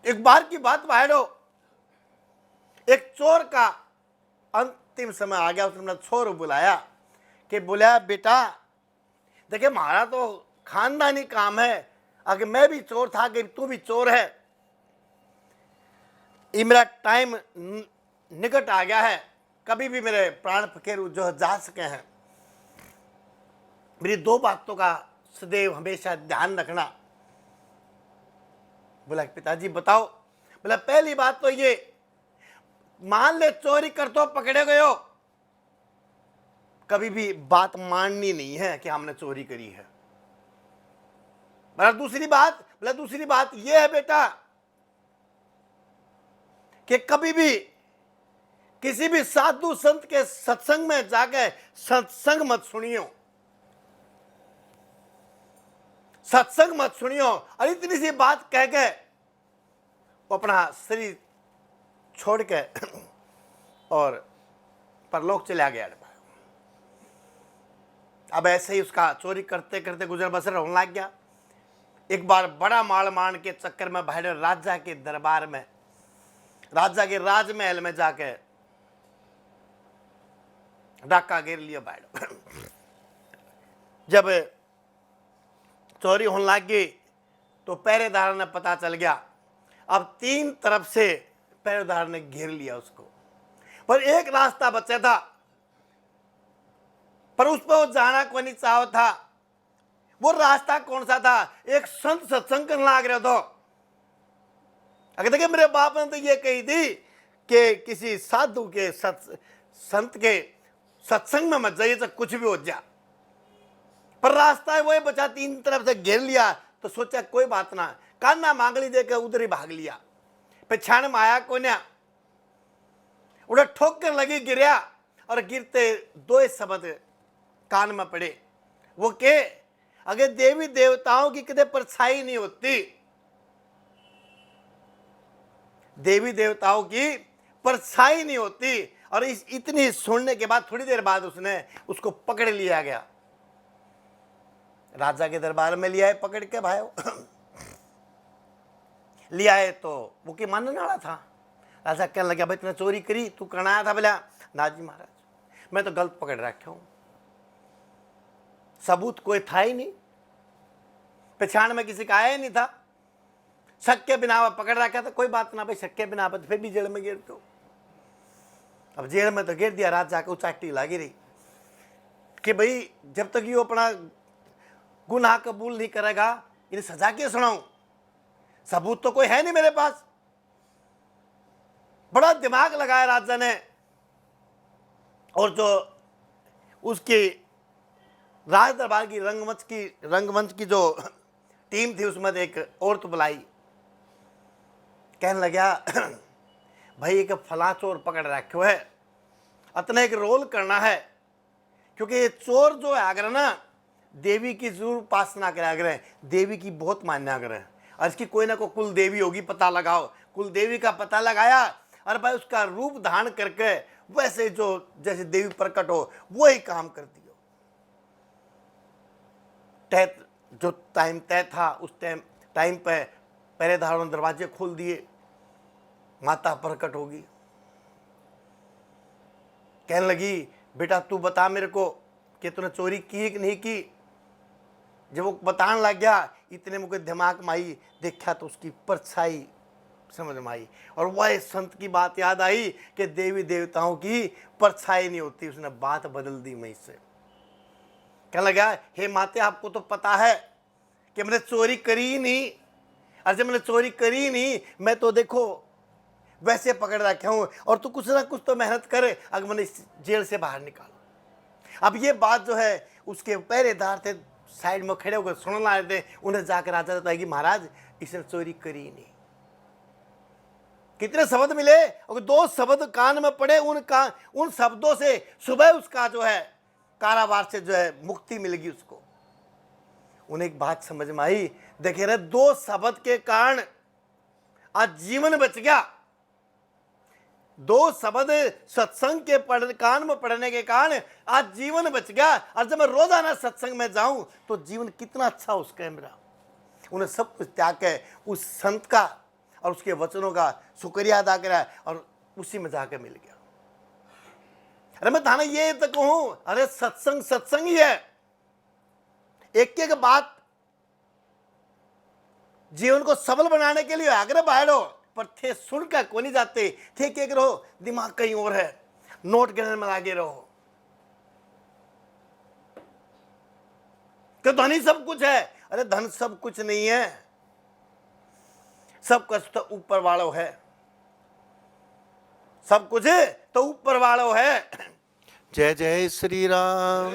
एक बार की बात भाइयों, एक चोर का अंतिम समय आ गया। उसने अपना चोर बुलाया कि बुलाया, बेटा देखिए हमारा तो खानदानी काम है, अगर मैं भी चोर था कि तू भी चोर है, ये मेरा टाइम निकट आ गया है, कभी भी मेरे प्राण फकीर जो जा सके हैं। मेरी दो बातों का सदैव हमेशा ध्यान रखना। बोला पिताजी बताओ। बोला पहली बात तो ये, मान ले चोरी कर तो पकड़े गए हो, कभी भी बात माननी नहीं है कि हमने चोरी करी है। बोला दूसरी बात ये है बेटा कि कभी भी किसी भी साधु संत के सत्संग में जाकर सत्संग मत सुनियो, सत्संग मत सुनियो। और इतनी सी बात कह के वो अपना शरीर छोड़ के और परलोक चला गया। अब ऐसे ही उसका चोरी करते करते गुजर बसर होने लग गया। एक बार बड़ा माल मान के चक्कर में भाई राजा के दरबार में, राजा के राजमहल में जाके डाका गिर लिया भाई। जब चोरी होने लग गई तो पहरेदार ने पता चल गया। अब तीन तरफ से पहरेदार ने घेर लिया उसको, पर एक रास्ता बचा था, पर उस पर वो जाना को नहीं चाह था। वो रास्ता कौन सा था? एक संत सत्संग करने लग रहे तो अगर देखिए मेरे बाप ने तो ये कही थी कि किसी साधु के संत के सत्संग में मत जाइए तो कुछ भी हो जा, पर रास्ता है वही बचा, तीन तरफ से घेर लिया। तो सोचा कोई बात ना, कान्ना मांगली देकर उधर ही भाग लिया। पछाण में आया कोन्या, उन्हें ठोकर लगी, गिरया, और गिरते दो शब्द कान में पड़े। वो के अगर देवी देवताओं की कदे परछाई नहीं होती, देवी देवताओं की परछाई नहीं होती। और इस इतनी सुनने के बाद थोड़ी देर बाद उसको पकड़ लिया गया, राजा के दरबार में लिया है पकड़ के भाई। लिया है तो वो की मानने वाला था। राजा कहने लगा भाई तूने चोरी करी, तू करना आया था? बोला ना जी महाराज मैं तो गलत पकड़ रखा हूं, सबूत कोई था ही नहीं, पहचान में किसी का आया ही नहीं था, शक के बिना पकड़ रखा था। कोई बात ना भाई, शक के बिना फिर भी जेल में गिर दो। अब जेल में तो गिर दिया, राजा को चाटी लगी रही कि भाई जब तक ये अपना गुनाह कबूल नहीं करेगा इन्हें सजा क्यों सुनाऊं, सबूत तो कोई है नहीं मेरे पास। बड़ा दिमाग लगाया राजा ने, और जो उसकी राज दरबार की रंगमंच की जो टीम थी उसमें एक औरत बुलाई। कहने लगा भाई एक फला चोर पकड़ रखे है, अतने एक रोल करना है, क्योंकि ये चोर जो है अगर ना देवी की जरूर उपासना करा करें, देवी की बहुत मान्या करें, और इसकी कोई ना कोई कुल देवी होगी, पता लगाओ। कुल देवी का पता लगाया और भाई उसका रूप धारण करके वैसे जो जैसे देवी प्रकट हो वही काम कर दियो। तय जो टाइम तय था उस टाइम पे पहरेदारों ने दरवाजे खोल दिए, माता प्रकट होगी। कहने लगी बेटा तू बता मेरे को कि तूने चोरी की कि नहीं की। जब वो बताने लग गया इतने मुझे दिमाग में आई, देखा तो उसकी परछाई समझ में आई, और वह संत की बात याद आई कि देवी देवताओं की परछाई नहीं होती। उसने बात बदल दी मैं इससे। कहने लगा हे माते आपको तो पता है कि मैंने चोरी करी ही नहीं, और जब मैंने चोरी करी ही नहीं मैं तो देखो वैसे पकड़ रखा हूं, और तू कुछ ना कुछ तो मेहनत करे अगर मैंने इस जेल से बाहर निकालो। अब ये बात जो है उसके पहरेदार थे साइड में खड़े होकर सुन रहे थे, उन्हें जाकर राजा बताएगी महाराज इसने चोरी करी नहीं। कितने शब्द मिले, और दो शब्द कान में पड़े, उन शब्दों से सुबह उसका जो है कारावार से जो है मुक्ति मिलेगी उसको। उन्हें एक बात समझ में आई, देखे रहे दो शब्द के कारण आज जीवन बच गया। दो शब्द सत्संग के कान में पढ़ने के कारण आज जीवन बच गया। और जब मैं रोजाना सत्संग में जाऊं तो जीवन कितना अच्छा उसका है मेरा। उन्हें सब कुछ त्याग के उस संत का और उसके वचनों का शुक्रिया अदा करा और उसी में जाकर मिल गया। अरे मैं थाना ये तो कहूं, अरे सत्संग सत्संग ही है। एक एक बात जीवन को सबल बनाने के लिए आग्रह बाहरो, पर थे सुनकर को नहीं जाते थे, क्या रहो दिमाग कहीं और है, नोट गिनने में लगे रहो। तो धन ही सब कुछ है। अरे धन सब कुछ नहीं है, सब कुछ तो ऊपर वालों है, सब कुछ है तो ऊपर वालों है। जय जय श्री राम।